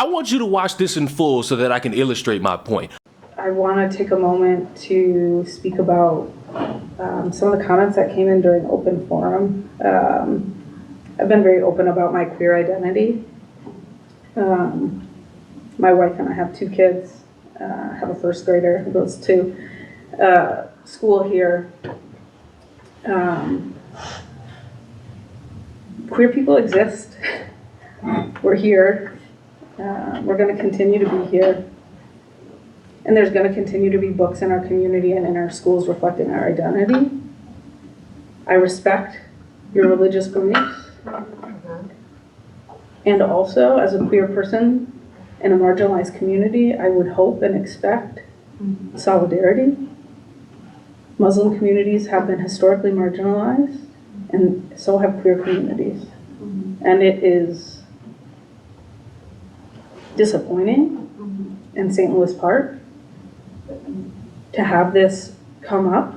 I want you to watch this in full so that I can illustrate my point. I want to take a moment to speak about some of the comments that came in during open forum. I've been very open about my queer identity. My wife and I have 2 kids. I have a first grader who goes to school here. Queer people exist. We're here. We're going to continue to be here. And there's going to continue to be books in our community and in our schools reflecting our identity. I respect your religious beliefs. And also, as a queer person in a marginalized community, I would hope and expect solidarity. Muslim communities have been historically marginalized, and so have queer communities. And it is disappointing in St. Louis Park to have this come up.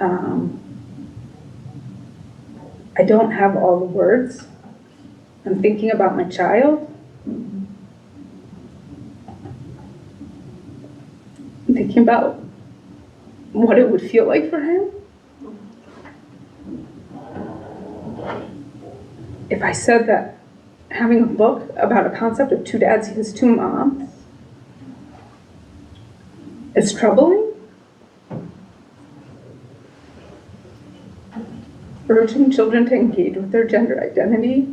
I don't have all the words. I'm thinking about my child. I'm thinking about what it would feel like for him if I said that having a book about a concept of 2 dads, he has 2 moms, is troubling. Urging children to engage with their gender identity,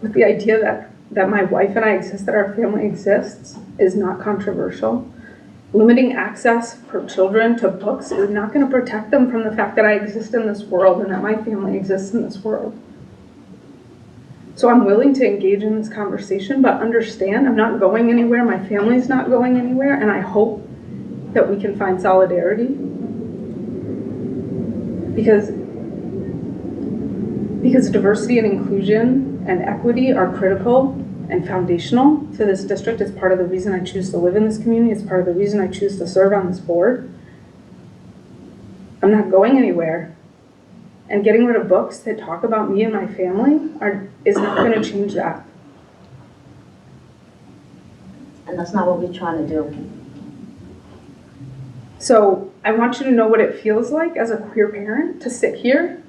with the idea that my wife and I exist, that our family exists, is not controversial. Limiting access for children to books is not going to protect them from the fact that I exist in this world and that my family exists in this world. So I'm willing to engage in this conversation, but understand I'm not going anywhere, my family's not going anywhere, and I hope that we can find solidarity. Because diversity and inclusion and equity are critical and foundational to this district. It's part of the reason I choose to live in this community. It's part of the reason I choose to serve on this board. I'm not going anywhere. And getting rid of books that talk about me and my family is not going to change that. And that's not what we're trying to do. So I want you to know what it feels like as a queer parent to sit here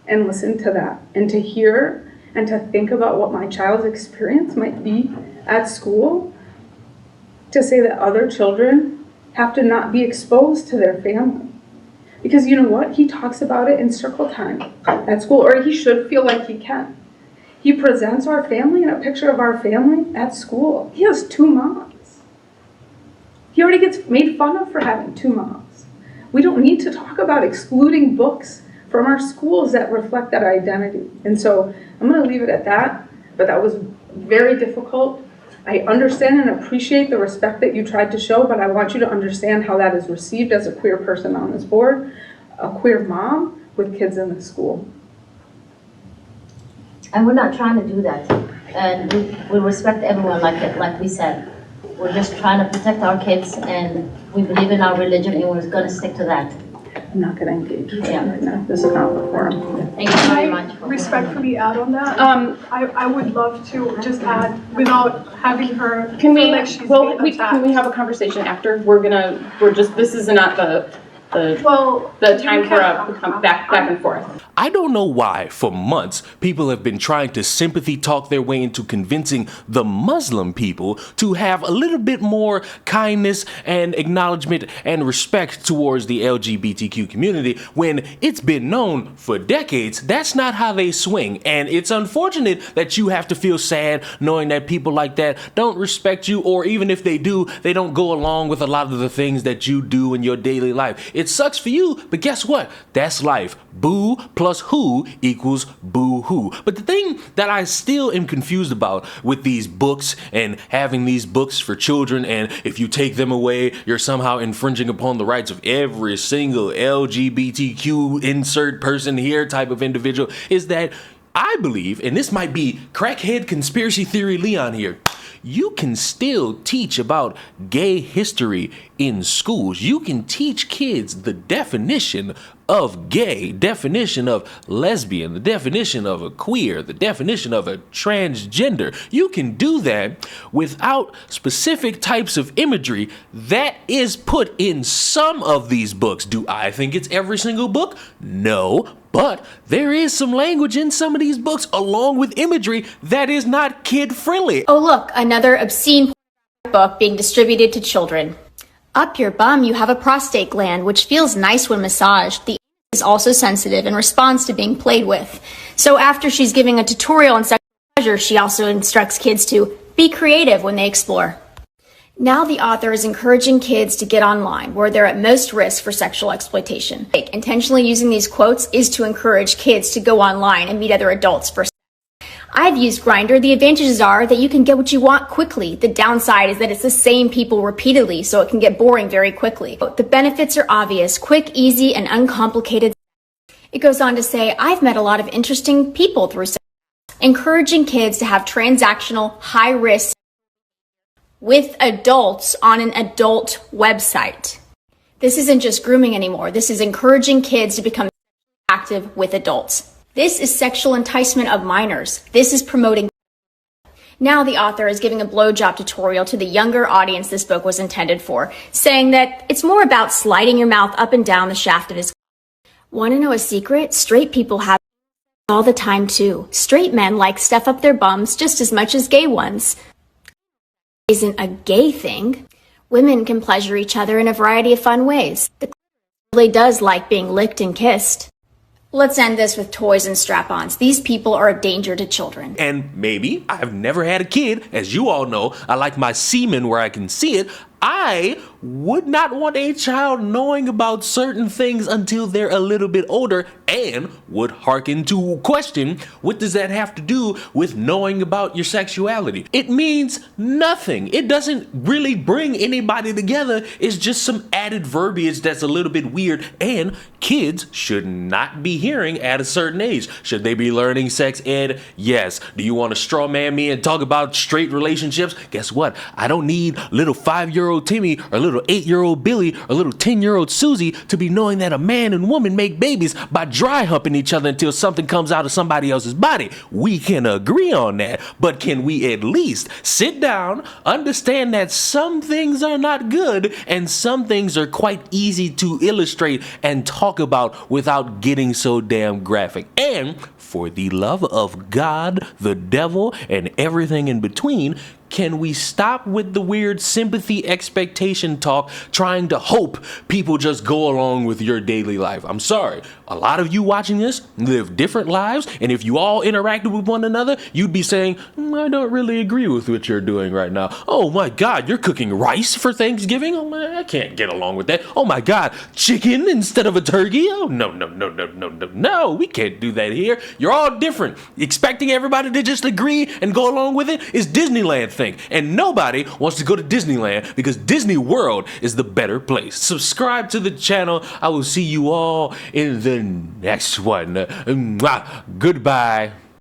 and listen to that, and to hear and to think about what my child's experience might be at school, to say that other children have to not be exposed to their family. Because you know what? He talks about it in circle time at school, or he should feel like he can. He presents our family in a picture of our family at school. He has 2 moms. He already gets made fun of for having 2 moms. We don't need to talk about excluding books from our schools that reflect that identity. And so I'm going to leave it at that, but that was very difficult. I understand and appreciate the respect that you tried to show, but I want you to understand how that is received as a queer person on this board, a queer mom with kids in the school. And we're not trying to do that. And we respect everyone, like we said. We're just trying to protect our kids, and we believe in our religion, and we're going to stick to that. I'm not going to engage with Yeah. right now. This is not the forum. Thank you very much. Respectfully add on that. I would love to just add without having her Can we, feel like she's well, being attacked. can we have a conversation after? This is not the time for a back and forth. I don't know why, for months, people have been trying to sympathy talk their way into convincing the Muslim people to have a little bit more kindness and acknowledgement and respect towards the LGBTQ community, when it's been known for decades that's not how they swing. And it's unfortunate that you have to feel sad knowing that people like that don't respect you, or even if they do, they don't go along with a lot of the things that you do in your daily life. It sucks for you, but guess what? That's life. Boo plus who equals boo-hoo. But the thing that I still am confused about with these books and having these books for children, and if you take them away, you're somehow infringing upon the rights of every single LGBTQ insert person here type of individual, is that I believe, and this might be crackhead conspiracy theory Leon here, you can still teach about gay history in schools. You can teach kids the definition of gay, definition of lesbian, the definition of a queer, the definition of a transgender. You can do that without specific types of imagery that is put in some of these books. Do I think it's every single book? No. But there is some language in some of these books along with imagery that is not kid friendly. Oh look, another obscene book being distributed to children. Up your bum, you have a prostate gland, which feels nice when massaged. The is also sensitive and responds to being played with. So after she's giving a tutorial on sexual pleasure, she also instructs kids to be creative when they explore. Now the author is encouraging kids to get online, where they're at most risk for sexual exploitation. Intentionally using these quotes is to encourage kids to go online and meet other adults for sex. I've used Grindr. The advantages are that you can get what you want quickly. The downside is that it's the same people repeatedly, so it can get boring very quickly. The benefits are obvious: quick, easy, and uncomplicated. It goes on to say, I've met a lot of interesting people through sex, encouraging kids to have transactional, high-risk with adults on an adult website. This isn't just grooming anymore. This is encouraging kids to become active with adults. This is sexual enticement of minors. This is promoting. Now the author is giving a blowjob tutorial to the younger audience this book was intended for, saying that it's more about sliding your mouth up and down the shaft of his. Want to know a secret? Straight people have all the time too. Straight men like stuff up their bums just as much as gay ones. Isn't a gay thing. Women can pleasure each other in a variety of fun ways. The really does like being licked and kissed. Let's end this with toys and strap-ons. These people are a danger to children. And maybe I've never had a kid. As you all know, I like my semen where I can see it. I would not want a child knowing about certain things until they're a little bit older, and would hearken to question, what does that have to do with knowing about your sexuality? It means nothing. It doesn't really bring anybody together. It's just some added verbiage that's a little bit weird, and kids should not be hearing at a certain age. Should they be learning sex ed? Yes. Do you want to straw man me and talk about straight relationships? Guess what? I don't need little 5-year-old Timmy or little 8-year-old Billy or little 10-year-old Susie to be knowing that a man and woman make babies by dry humping each other until something comes out of somebody else's body. We can agree on that, but can we at least sit down, understand that some things are not good and some things are quite easy to illustrate and talk about without getting so damn graphic? And for the love of God, the devil, and everything in between, can we stop with the weird sympathy expectation talk, trying to hope people just go along with your daily life? I'm sorry. A lot of you watching this live different lives, and if you all interacted with one another, you'd be saying, I don't really agree with what you're doing right now. Oh my God, you're cooking rice for Thanksgiving? Oh man, I can't get along with that. Oh my God, chicken instead of a turkey? Oh no, we can't do that here. You're all different. Expecting everybody to just agree and go along with it is Disneyland thing, and nobody wants to go to Disneyland because Disney World is the better place. Subscribe to the channel. I will see you all in the next one. Goodbye.